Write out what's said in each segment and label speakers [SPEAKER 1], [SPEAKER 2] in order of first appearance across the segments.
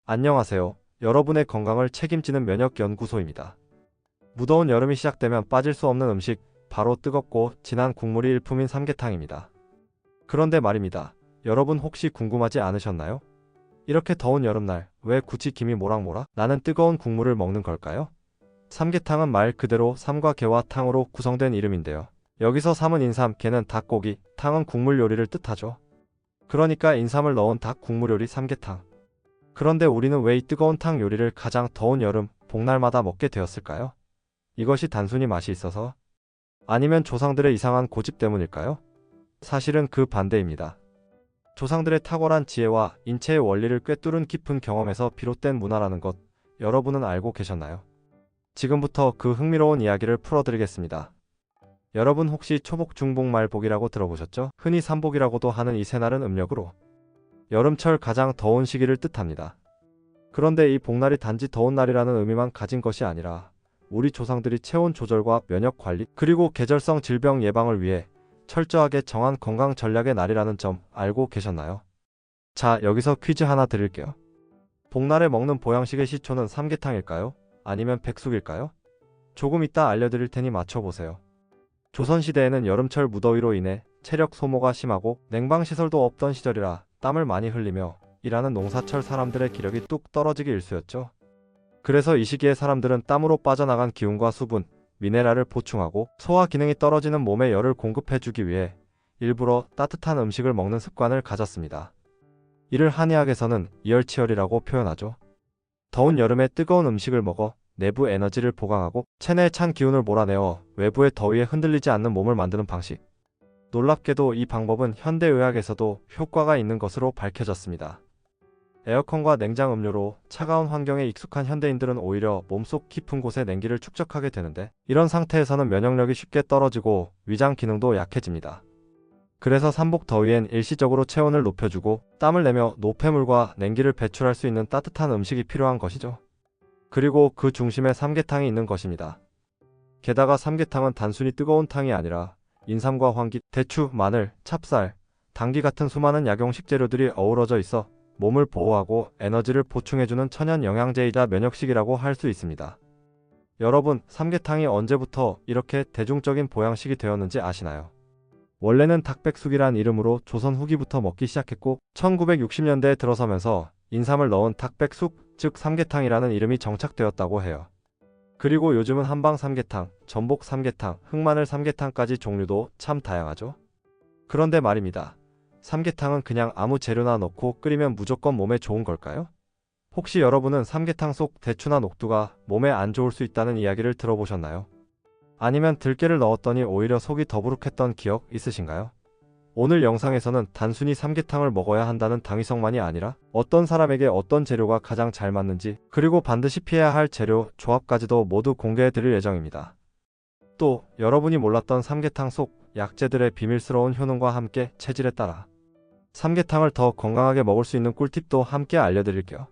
[SPEAKER 1] 안녕하세요. 여러분의 건강을 책임지는 면역연구소입니다. 무더운 여름이 시작되면 빠질 수 없는 음식, 바로 뜨겁고 진한 국물이 일품인 삼계탕입니다. 그런데 말입니다. 여러분 혹시 궁금하지 않으셨나요? 이렇게 더운 여름날 왜 굳이 김이 모락모락 나는 뜨거운 국물을 먹는 걸까요? 삼계탕은 말 그대로 삼과 개와 탕으로 구성된 이름인데요. 여기서 삼은 인삼, 개는 닭고기, 탕은 국물 요리를 뜻하죠. 그러니까 인삼을 넣은 닭 국물 요리 삼계탕. 그런데 우리는 왜 이 뜨거운 탕 요리를 가장 더운 여름, 복날마다 먹게 되었을까요? 이것이 단순히 맛이 있어서? 아니면 조상들의 이상한 고집 때문일까요? 사실은 그 반대입니다. 조상들의 탁월한 지혜와 인체의 원리를 꿰뚫은 깊은 경험에서 비롯된 문화라는 것, 여러분은 알고 계셨나요? 지금부터 그 흥미로운 이야기를 풀어드리겠습니다. 여러분 혹시 초복, 중복, 말복이라고 들어보셨죠? 흔히 삼복이라고도 하는 이 세 날은 음력으로 여름철 가장 더운 시기를 뜻합니다. 그런데 이 복날이 단지 더운 날이라는 의미만 가진 것이 아니라 우리 조상들이 체온 조절과 면역 관리 그리고 계절성 질병 예방을 위해 철저하게 정한 건강 전략의 날이라는 점 알고 계셨나요? 자, 여기서 퀴즈 하나 드릴게요. 복날에 먹는 보양식의 시초는 삼계탕일까요? 아니면 백숙일까요? 조금 이따 알려드릴 테니 맞춰보세요. 조선시대에는 여름철 무더위로 인해 체력 소모가 심하고 냉방시설도 없던 시절이라 땀을 많이 흘리며 일하는 농사철 사람들의 기력이 뚝 떨어지기 일쑤였죠. 그래서 이 시기에 사람들은 땀으로 빠져나간 기운과 수분, 미네랄을 보충하고 소화 기능이 떨어지는 몸에 열을 공급해주기 위해 일부러 따뜻한 음식을 먹는 습관을 가졌습니다. 이를 한의학에서는 이열치열이라고 표현하죠. 더운 여름에 뜨거운 음식을 먹어 내부 에너지를 보강하고 체내에 찬 기운을 몰아내어 외부의 더위에 흔들리지 않는 몸을 만드는 방식. 놀랍게도 이 방법은 현대의학에서도 효과가 있는 것으로 밝혀졌습니다. 에어컨과 냉장 음료로 차가운 환경에 익숙한 현대인들은 오히려 몸속 깊은 곳에 냉기를 축적하게 되는데 이런 상태에서는 면역력이 쉽게 떨어지고 위장 기능도 약해집니다. 그래서 삼복 더위엔 일시적으로 체온을 높여주고 땀을 내며 노폐물과 냉기를 배출할 수 있는 따뜻한 음식이 필요한 것이죠. 그리고 그 중심에 삼계탕이 있는 것입니다. 게다가 삼계탕은 단순히 뜨거운 탕이 아니라 인삼과 황기, 대추, 마늘, 찹쌀, 당귀 같은 수많은 약용 식재료들이 어우러져 있어 몸을 보호하고 에너지를 보충해주는 천연 영양제이자 면역식이라고 할 수 있습니다. 여러분, 삼계탕이 언제부터 이렇게 대중적인 보양식이 되었는지 아시나요? 원래는 닭백숙이란 이름으로 조선 후기부터 먹기 시작했고 1960년대에 들어서면서 인삼을 넣은 닭백숙, 즉 삼계탕이라는 이름이 정착되었다고 해요. 그리고 요즘은 한방 삼계탕, 전복 삼계탕, 흑마늘 삼계탕까지 종류도 참 다양하죠. 그런데 말입니다. 삼계탕은 그냥 아무 재료나 넣고 끓이면 무조건 몸에 좋은 걸까요? 혹시 여러분은 삼계탕 속 대추나 녹두가 몸에 안 좋을 수 있다는 이야기를 들어보셨나요? 아니면 들깨를 넣었더니 오히려 속이 더부룩했던 기억 있으신가요? 오늘 영상에서는 단순히 삼계탕을 먹어야 한다는 당위성만이 아니라 어떤 사람에게 어떤 재료가 가장 잘 맞는지 그리고 반드시 피해야 할 재료, 조합까지도 모두 공개해 드릴 예정입니다. 또 여러분이 몰랐던 삼계탕 속 약재들의 비밀스러운 효능과 함께 체질에 따라 삼계탕을 더 건강하게 먹을 수 있는 꿀팁도 함께 알려드릴게요.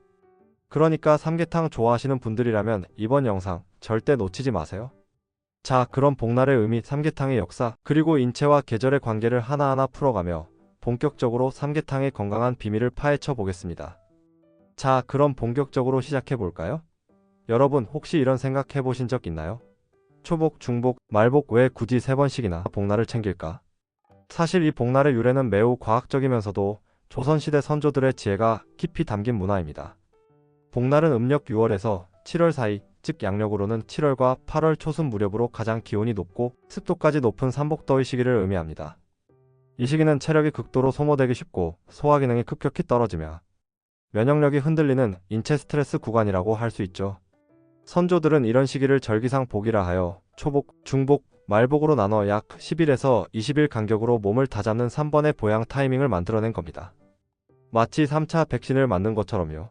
[SPEAKER 1] 그러니까 삼계탕 좋아하시는 분들이라면 이번 영상 절대 놓치지 마세요. 자, 그럼 복날의 의미, 삼계탕의 역사, 그리고 인체와 계절의 관계를 하나하나 풀어가며 본격적으로 삼계탕의 건강한 비밀을 파헤쳐 보겠습니다. 자, 그럼 본격적으로 시작해 볼까요? 여러분 혹시 이런 생각 해보신 적 있나요? 초복, 중복, 말복 왜 굳이 3번씩이나 복날을 챙길까? 사실 이 복날의 유래는 매우 과학적이면서도 조선시대 선조들의 지혜가 깊이 담긴 문화입니다. 복날은 음력 6월에서 7월 사이, 즉 양력으로는 7월과 8월 초순 무렵으로 가장 기온이 높고 습도까지 높은 삼복더위 시기를 의미합니다. 이 시기는 체력이 극도로 소모되기 쉽고 소화 기능이 급격히 떨어지며 면역력이 흔들리는 인체 스트레스 구간이라고 할 수 있죠. 선조들은 이런 시기를 절기상 복이라 하여 초복, 중복, 말복으로 나눠 약 10일에서 20일 간격으로 몸을 다잡는 3번의 보양 타이밍을 만들어낸 겁니다. 마치 3차 백신을 맞는 것처럼요.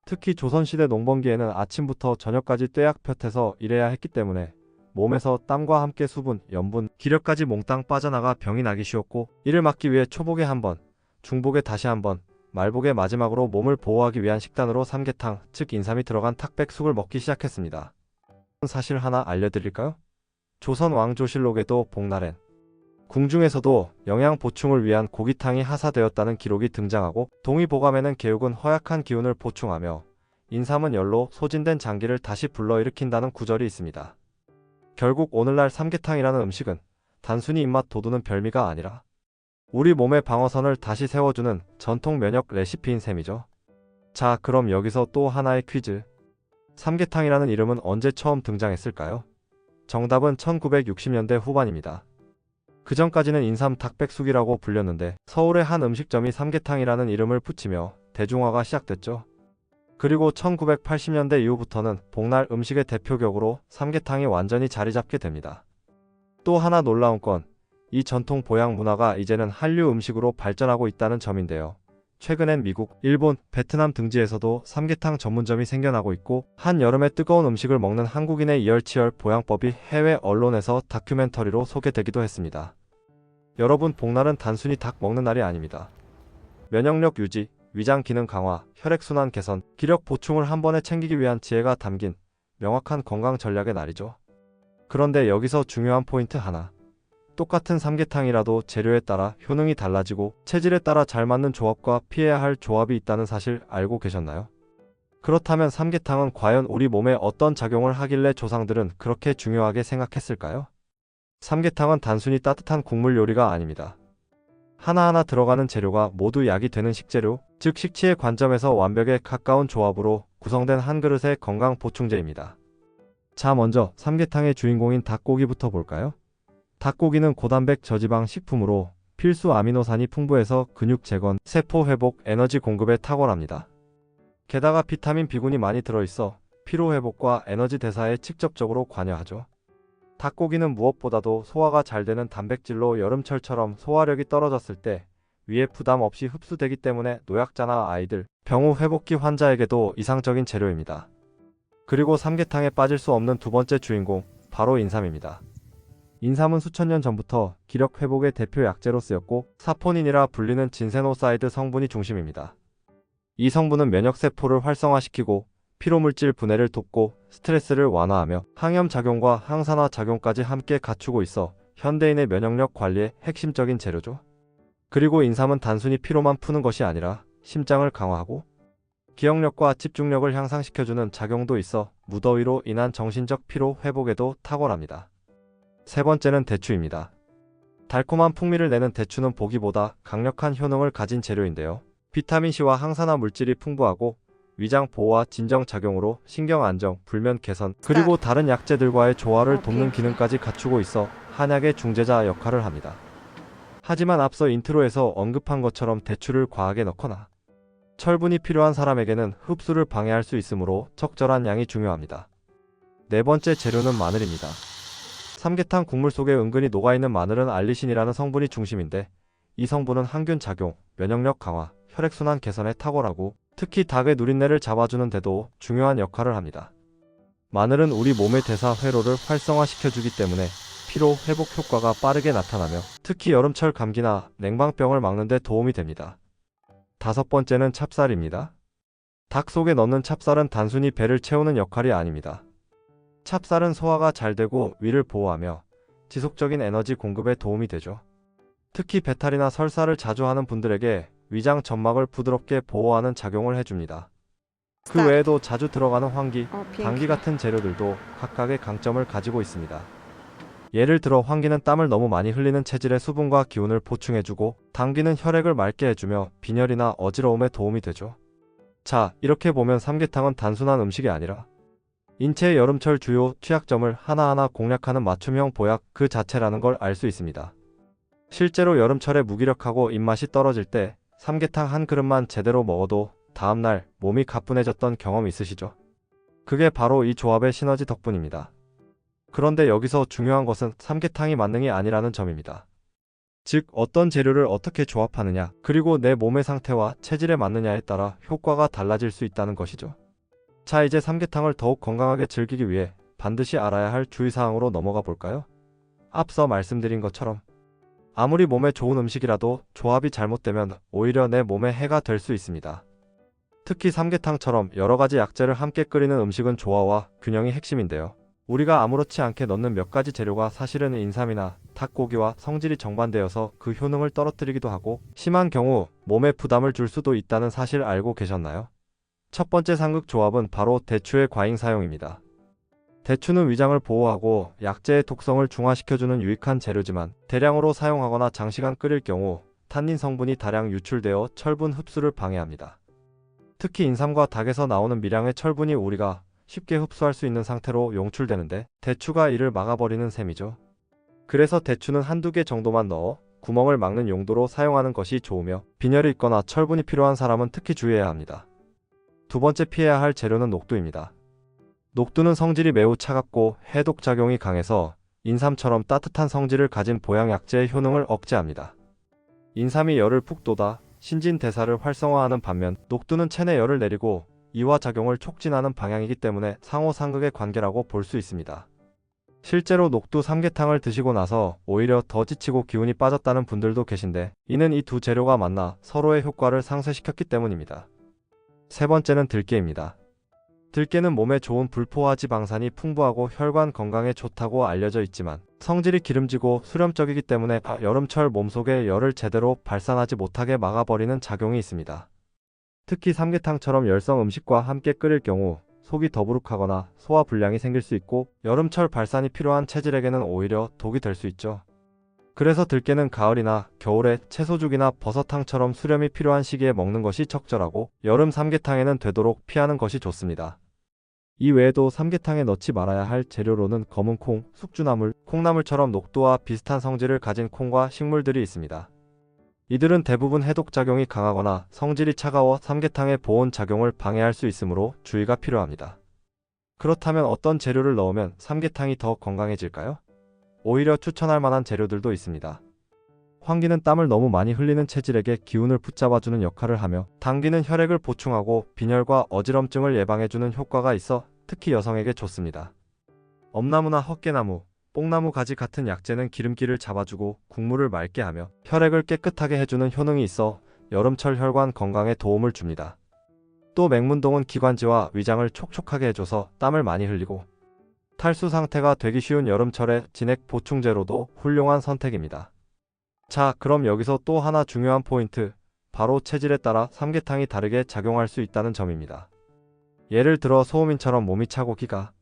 [SPEAKER 1] 특히 조선시대 농번기에는 아침부터 저녁까지 떼약볕에서 일해야 했기 때문에 몸에서 땀과 함께 수분, 염분, 기력까지 몽땅 빠져나가 병이 나기 쉬웠고 이를 막기 위해 초복에 한 번, 중복에 다시 한 번, 말복에 마지막으로 몸을 보호하기 위한 식단으로 삼계탕, 즉 인삼이 들어간 탁백숙을 먹기 시작했습니다. 사실 하나 알려드릴까요? 조선 왕조실록에도 복날엔 궁중에서도 영양 보충을 위한 고기탕이 하사되었다는 기록이 등장하고 동의보감에는 개육은 허약한 기운을 보충하며 인삼은 열로 소진된 장기를 다시 불러일으킨다는 구절이 있습니다. 결국 오늘날 삼계탕이라는 음식은 단순히 입맛 돋우는 별미가 아니라 우리 몸의 방어선을 다시 세워주는 전통 면역 레시피인 셈이죠. 자, 그럼 여기서 또 하나의 퀴즈. 삼계탕이라는 이름은 언제 처음 등장했을까요? 정답은 1960년대 후반입니다. 그전까지는 인삼 닭백숙이라고 불렸는데 서울의 한 음식점이 삼계탕이라는 이름을 붙이며 대중화가 시작됐죠. 그리고 1980년대 이후부터는 복날 음식의 대표격으로 삼계탕이 완전히 자리 잡게 됩니다. 또 하나 놀라운 건 이 전통 보양 문화가 이제는 한류 음식으로 발전하고 있다는 점인데요. 최근엔 미국, 일본, 베트남 등지에서도 삼계탕 전문점이 생겨나고 있고 한여름에 뜨거운 음식을 먹는 한국인의 이열치열 보양법이 해외 언론에서 다큐멘터리로 소개되기도 했습니다. 여러분, 복날은 단순히 닭 먹는 날이 아닙니다. 면역력 유지, 위장 기능 강화, 혈액순환 개선, 기력 보충을 한 번에 챙기기 위한 지혜가 담긴 명확한 건강 전략의 날이죠. 그런데 여기서 중요한 포인트 하나. 똑같은 삼계탕이라도 재료에 따라 효능이 달라지고 체질에 따라 잘 맞는 조합과 피해야 할 조합이 있다는 사실 알고 계셨나요? 그렇다면 삼계탕은 과연 우리 몸에 어떤 작용을 하길래 조상들은 그렇게 중요하게 생각했을까요? 삼계탕은 단순히 따뜻한 국물 요리가 아닙니다. 하나하나 들어가는 재료가 모두 약이 되는 식재료, 즉 식치의 관점에서 완벽에 가까운 조합으로 구성된 한 그릇의 건강 보충제입니다. 자, 먼저 삼계탕의 주인공인 닭고기부터 볼까요? 닭고기는 고단백 저지방 식품으로 필수 아미노산이 풍부해서 근육 재건, 세포 회복, 에너지 공급에 탁월합니다. 게다가 비타민 B군이 많이 들어있어 피로 회복과 에너지 대사에 직접적으로 관여하죠. 닭고기는 무엇보다도 소화가 잘 되는 단백질로 여름철처럼 소화력이 떨어졌을 때 위에 부담 없이 흡수되기 때문에 노약자나 아이들, 병후 회복기 환자에게도 이상적인 재료입니다. 그리고 삼계탕에 빠질 수 없는 두 번째 주인공, 바로 인삼입니다. 인삼은 수천 년 전부터 기력 회복의 대표 약재로 쓰였고 사포닌이라 불리는 진세노사이드 성분이 중심입니다. 이 성분은 면역세포를 활성화시키고 피로물질 분해를 돕고 스트레스를 완화하며 항염 작용과 항산화 작용까지 함께 갖추고 있어 현대인의 면역력 관리의 핵심적인 재료죠. 그리고 인삼은 단순히 피로만 푸는 것이 아니라 심장을 강화하고 기억력과 집중력을 향상시켜주는 작용도 있어 무더위로 인한 정신적 피로 회복에도 탁월합니다. 세 번째는 대추입니다. 달콤한 풍미를 내는 대추는 보기보다 강력한 효능을 가진 재료인데요. 비타민C와 항산화 물질이 풍부하고 위장 보호와 진정 작용으로 신경 안정, 불면 개선, 그리고 다른 약재들과의 조화를 돕는 기능까지 갖추고 있어 한약의 중재자 역할을 합니다. 하지만 앞서 인트로에서 언급한 것처럼 대추를 과하게 넣거나 철분이 필요한 사람에게는 흡수를 방해할 수 있으므로 적절한 양이 중요합니다. 네 번째 재료는 마늘입니다. 삼계탕 국물 속에 은근히 녹아있는 마늘은 알리신이라는 성분이 중심인데 이 성분은 항균 작용, 면역력 강화, 혈액순환 개선에 탁월하고 특히 닭의 누린내를 잡아주는 데도 중요한 역할을 합니다. 마늘은 우리 몸의 대사 회로를 활성화시켜주기 때문에 피로 회복 효과가 빠르게 나타나며 특히 여름철 감기나 냉방병을 막는 데 도움이 됩니다. 다섯 번째는 찹쌀입니다. 닭 속에 넣는 찹쌀은 단순히 배를 채우는 역할이 아닙니다. 찹쌀은 소화가 잘 되고 위를 보호하며 지속적인 에너지 공급에 도움이 되죠. 특히 배탈이나 설사를 자주 하는 분들에게 위장 점막을 부드럽게 보호하는 작용을 해줍니다. 그 외에도 자주 들어가는 황기, 당귀 같은 재료들도 각각의 강점을 가지고 있습니다. 예를 들어 황기는 땀을 너무 많이 흘리는 체질의 수분과 기운을 보충해주고 당귀는 혈액을 맑게 해주며 빈혈이나 어지러움에 도움이 되죠. 자, 이렇게 보면 삼계탕은 단순한 음식이 아니라 인체의 여름철 주요 취약점을 하나하나 공략하는 맞춤형 보약 그 자체라는 걸 알 수 있습니다. 실제로 여름철에 무기력하고 입맛이 떨어질 때 삼계탕 한 그릇만 제대로 먹어도 다음날 몸이 가뿐해졌던 경험 있으시죠? 그게 바로 이 조합의 시너지 덕분입니다. 그런데 여기서 중요한 것은 삼계탕이 만능이 아니라는 점입니다. 즉, 어떤 재료를 어떻게 조합하느냐, 그리고 내 몸의 상태와 체질에 맞느냐에 따라 효과가 달라질 수 있다는 것이죠. 자, 이제 삼계탕을 더욱 건강하게 즐기기 위해 반드시 알아야 할 주의사항으로 넘어가 볼까요? 앞서 말씀드린 것처럼 아무리 몸에 좋은 음식이라도 조합이 잘못되면 오히려 내 몸에 해가 될 수 있습니다. 특히 삼계탕처럼 여러 가지 약재를 함께 끓이는 음식은 조화와 균형이 핵심인데요. 우리가 아무렇지 않게 넣는 몇 가지 재료가 사실은 인삼이나 닭고기와 성질이 정반대여서 그 효능을 떨어뜨리기도 하고 심한 경우 몸에 부담을 줄 수도 있다는 사실 알고 계셨나요? 첫 번째 상극 조합은 바로 대추의 과잉 사용입니다. 대추는 위장을 보호하고 약재의 독성을 중화시켜주는 유익한 재료지만 대량으로 사용하거나 장시간 끓일 경우 탄닌 성분이 다량 유출되어 철분 흡수를 방해합니다. 특히 인삼과 닭에서 나오는 미량의 철분이 우리가 쉽게 흡수할 수 있는 상태로 용출되는데 대추가 이를 막아버리는 셈이죠. 그래서 대추는 한두 개 정도만 넣어 구멍을 막는 용도로 사용하는 것이 좋으며 빈혈이 있거나 철분이 필요한 사람은 특히 주의해야 합니다. 두 번째 피해야 할 재료는 녹두입니다. 녹두는 성질이 매우 차갑고 해독 작용이 강해서 인삼처럼 따뜻한 성질을 가진 보양약재의 효능을 억제합니다. 인삼이 열을 푹 돋아 신진대사를 활성화하는 반면 녹두는 체내 열을 내리고 이와 작용을 촉진하는 방향이기 때문에 상호상극의 관계라고 볼 수 있습니다. 실제로 녹두 삼계탕을 드시고 나서 오히려 더 지치고 기운이 빠졌다는 분들도 계신데 이는 이 두 재료가 만나 서로의 효과를 상쇄시켰기 때문입니다. 세 번째는 들깨입니다. 들깨는 몸에 좋은 불포화 지방산이 풍부하고 혈관 건강에 좋다고 알려져 있지만 성질이 기름지고 수렴적이기 때문에 여름철 몸속에 열을 제대로 발산하지 못하게 막아버리는 작용이 있습니다. 특히 삼계탕처럼 열성 음식과 함께 끓일 경우 속이 더부룩하거나 소화 불량이 생길 수 있고 여름철 발산이 필요한 체질에게는 오히려 독이 될 수 있죠. 그래서 들깨는 가을이나 겨울에 채소죽이나 버섯탕처럼 수렴이 필요한 시기에 먹는 것이 적절하고 여름 삼계탕에는 되도록 피하는 것이 좋습니다. 이 외에도 삼계탕에 넣지 말아야 할 재료로는 검은 콩, 숙주나물, 콩나물처럼 녹두와 비슷한 성질을 가진 콩과 식물들이 있습니다. 이들은 대부분 해독작용이 강하거나 성질이 차가워 삼계탕의 보온 작용을 방해할 수 있으므로 주의가 필요합니다. 그렇다면 어떤 재료를 넣으면 삼계탕이 더 건강해질까요? 오히려 추천할 만한 재료들도 있습니다. 황기는 땀을 너무 많이 흘리는 체질에게 기운을 붙잡아주는 역할을 하며 당귀는 혈액을 보충하고 빈혈과 어지럼증을 예방해주는 효과가 있어 특히 여성에게 좋습니다. 엄나무나 헛개나무, 뽕나무 가지 같은 약재는 기름기를 잡아주고 국물을 맑게 하며 혈액을 깨끗하게 해주는 효능이 있어 여름철 혈관 건강에 도움을 줍니다. 또 맹문동은 기관지와 위장을 촉촉하게 해줘서 땀을 많이 흘리고 탈수 상태가 되기 쉬운 여름철에 진액 보충제로도 훌륭한 선택입니다. 자, 그럼 여기서 또 하나 중요한 포인트, 바로 체질에 따라 삼계탕이 다르게 작용할 수 있다는 점입니다. 예를 들어 소음인처럼 몸이 차고 기가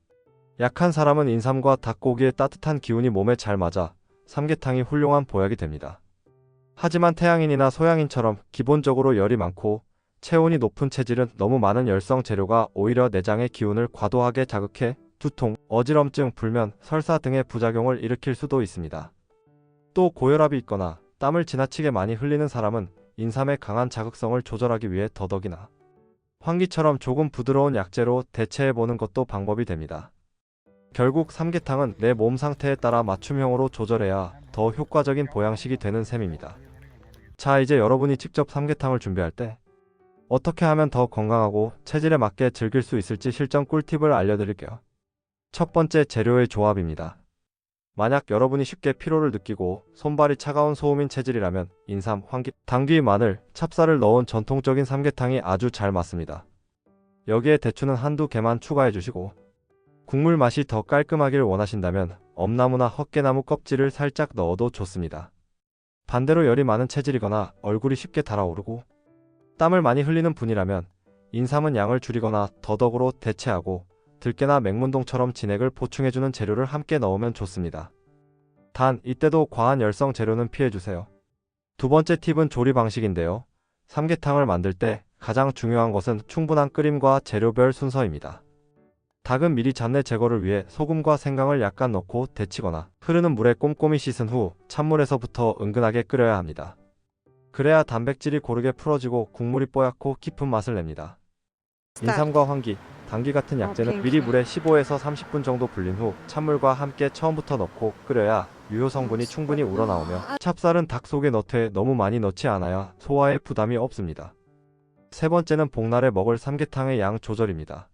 [SPEAKER 1] 약한 사람은 인삼과 닭고기의 따뜻한 기운이 몸에 잘 맞아 삼계탕이 훌륭한 보약이 됩니다. 하지만 태양인이나 소양인처럼 기본적으로 열이 많고 체온이 높은 체질은 너무 많은 열성 재료가 오히려 내장의 기운을 과도하게 자극해 두통, 어지럼증, 불면, 설사 등의 부작용을 일으킬 수도 있습니다. 또 고혈압이 있거나 땀을 지나치게 많이 흘리는 사람은 인삼의 강한 자극성을 조절하기 위해 더덕이나 황기처럼 조금 부드러운 약재로 대체해보는 것도 방법이 됩니다. 결국 삼계탕은 내 몸 상태에 따라 맞춤형으로 조절해야 더 효과적인 보양식이 되는 셈입니다. 자, 이제 여러분이 직접 삼계탕을 준비할 때 어떻게 하면 더 건강하고 체질에 맞게 즐길 수 있을지 실전 꿀팁을 알려드릴게요. 첫 번째, 재료의 조합입니다. 만약 여러분이 쉽게 피로를 느끼고 손발이 차가운 소음인 체질이라면 인삼, 황기, 당귀, 마늘, 찹쌀을 넣은 전통적인 삼계탕이 아주 잘 맞습니다. 여기에 대추는 한두 개만 추가해 주시고 국물 맛이 더 깔끔하길 원하신다면 엄나무나 헛개나무 껍질을 살짝 넣어도 좋습니다. 반대로 열이 많은 체질이거나 얼굴이 쉽게 달아오르고 땀을 많이 흘리는 분이라면 인삼은 양을 줄이거나 더덕으로 대체하고 들깨나 맹문동처럼 진액을 보충해주는 재료를 함께 넣으면 좋습니다. 단, 이때도 과한 열성 재료는 피해주세요. 두 번째 팁은 조리 방식인데요. 삼계탕을 만들 때 가장 중요한 것은 충분한 끓임과 재료별 순서입니다. 닭은 미리 잡내 제거를 위해 소금과 생강을 약간 넣고 데치거나 흐르는 물에 꼼꼼히 씻은 후 찬물에서부터 은근하게 끓여야 합니다. 그래야 단백질이 고르게 풀어지고 국물이 뽀얗고 깊은 맛을 냅니다. 인삼과 황기, 당귀 같은 약재는 미리 물에 15에서 30분 정도 불린 후 찬물과 함께 처음부터 넣고 끓여야 유효 성분이 충분히 우러나오며 찹쌀은 닭 속에 넣되 너무 많이 넣지 않아야 소화에 부담이 없습니다. 세 번째는 복날에 먹을 삼계탕의 양 조절입니다.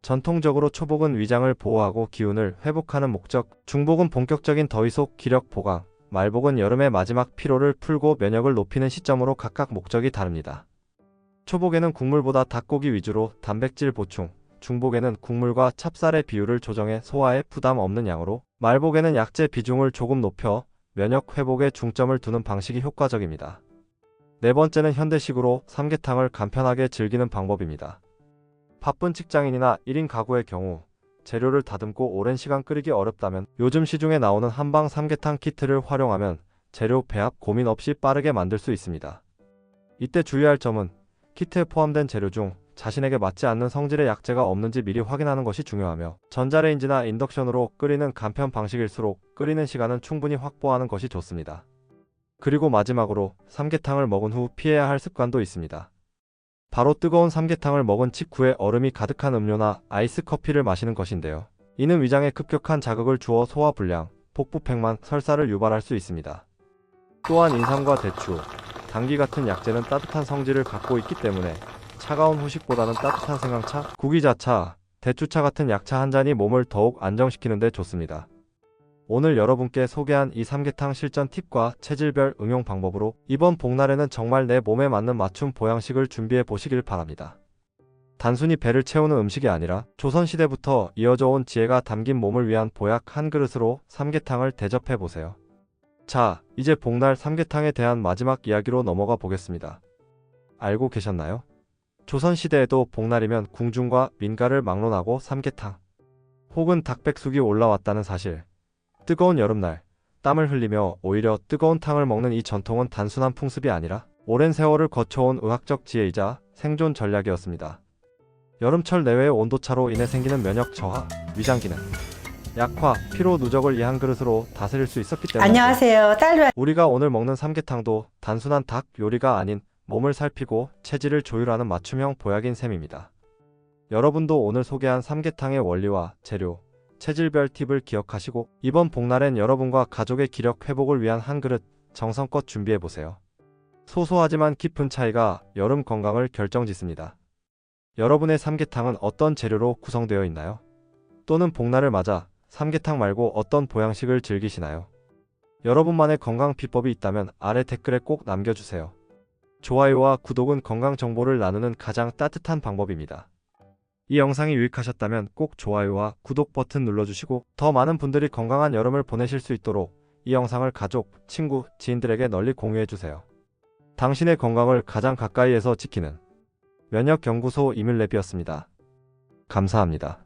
[SPEAKER 1] 전통적으로 초복은 위장을 보호하고 기운을 회복하는 목적, 중복은 본격적인 더위속 기력 보강, 말복은 여름의 마지막 피로를 풀고 면역을 높이는 시점으로 각각 목적이 다릅니다. 초복에는 국물보다 닭고기 위주로 단백질 보충, 중복에는 국물과 찹쌀의 비율을 조정해 소화에 부담 없는 양으로, 말복에는 약재 비중을 조금 높여 면역 회복에 중점을 두는 방식이 효과적입니다. 네 번째는 현대식으로 삼계탕을 간편하게 즐기는 방법입니다. 바쁜 직장인이나 1인 가구의 경우 재료를 다듬고 오랜 시간 끓이기 어렵다면 요즘 시중에 나오는 한방 삼계탕 키트를 활용하면 재료 배합 고민 없이 빠르게 만들 수 있습니다. 이때 주의할 점은 키트에 포함된 재료 중 자신에게 맞지 않는 성질의 약재가 없는지 미리 확인하는 것이 중요하며, 전자레인지나 인덕션으로 끓이는 간편 방식일수록 끓이는 시간은 충분히 확보하는 것이 좋습니다. 그리고 마지막으로 삼계탕을 먹은 후 피해야 할 습관도 있습니다. 바로 뜨거운 삼계탕을 먹은 직후에 얼음이 가득한 음료나 아이스 커피를 마시는 것인데요. 이는 위장에 급격한 자극을 주어 소화불량, 복부팽만, 설사를 유발할 수 있습니다. 또한 인삼과 대추, 당귀 같은 약재는 따뜻한 성질을 갖고 있기 때문에 차가운 후식보다는 따뜻한 생강차, 구기자차, 대추차 같은 약차 한 잔이 몸을 더욱 안정시키는 데 좋습니다. 오늘 여러분께 소개한 이 삼계탕 실전 팁과 체질별 응용 방법으로 이번 복날에는 정말 내 몸에 맞는 맞춤 보양식을 준비해 보시길 바랍니다. 단순히 배를 채우는 음식이 아니라 조선시대부터 이어져 온 지혜가 담긴 몸을 위한 보약 한 그릇으로 삼계탕을 대접해 보세요. 자, 이제 복날 삼계탕에 대한 마지막 이야기로 넘어가 보겠습니다. 알고 계셨나요? 조선시대에도 복날이면 궁중과 민가를 막론하고 삼계탕 혹은 닭백숙이 올라왔다는 사실. 뜨거운 여름날 땀을 흘리며 오히려 뜨거운 탕을 먹는 이 전통은 단순한 풍습이 아니라 오랜 세월을 거쳐온 의학적 지혜이자 생존 전략이었습니다. 여름철 내외의 온도차로 인해 생기는 면역 저하, 위장 기능 약화, 피로 누적을 이 한 그릇으로 다스릴 수 있었기 때문에
[SPEAKER 2] 안녕하세요. 딸로
[SPEAKER 1] 우리가 오늘 먹는 삼계탕도 단순한 닭 요리가 아닌 몸을 살피고 체질을 조율하는 맞춤형 보약인 셈입니다. 여러분도 오늘 소개한 삼계탕의 원리와 재료, 체질별 팁을 기억하시고 이번 복날엔 여러분과 가족의 기력 회복을 위한 한 그릇 정성껏 준비해보세요. 소소하지만 깊은 차이가 여름 건강을 결정짓습니다. 여러분의 삼계탕은 어떤 재료로 구성되어 있나요? 또는 복날을 맞아 삼계탕 말고 어떤 보양식을 즐기시나요? 여러분만의 건강 비법이 있다면 아래 댓글에 꼭 남겨주세요. 좋아요와 구독은 건강 정보를 나누는 가장 따뜻한 방법입니다. 이 영상이 유익하셨다면 꼭 좋아요와 구독 버튼 눌러주시고 더 많은 분들이 건강한 여름을 보내실 수 있도록 이 영상을 가족, 친구, 지인들에게 널리 공유해주세요. 당신의 건강을 가장 가까이에서 지키는 면역연구소 이밀랩이었습니다. 감사합니다.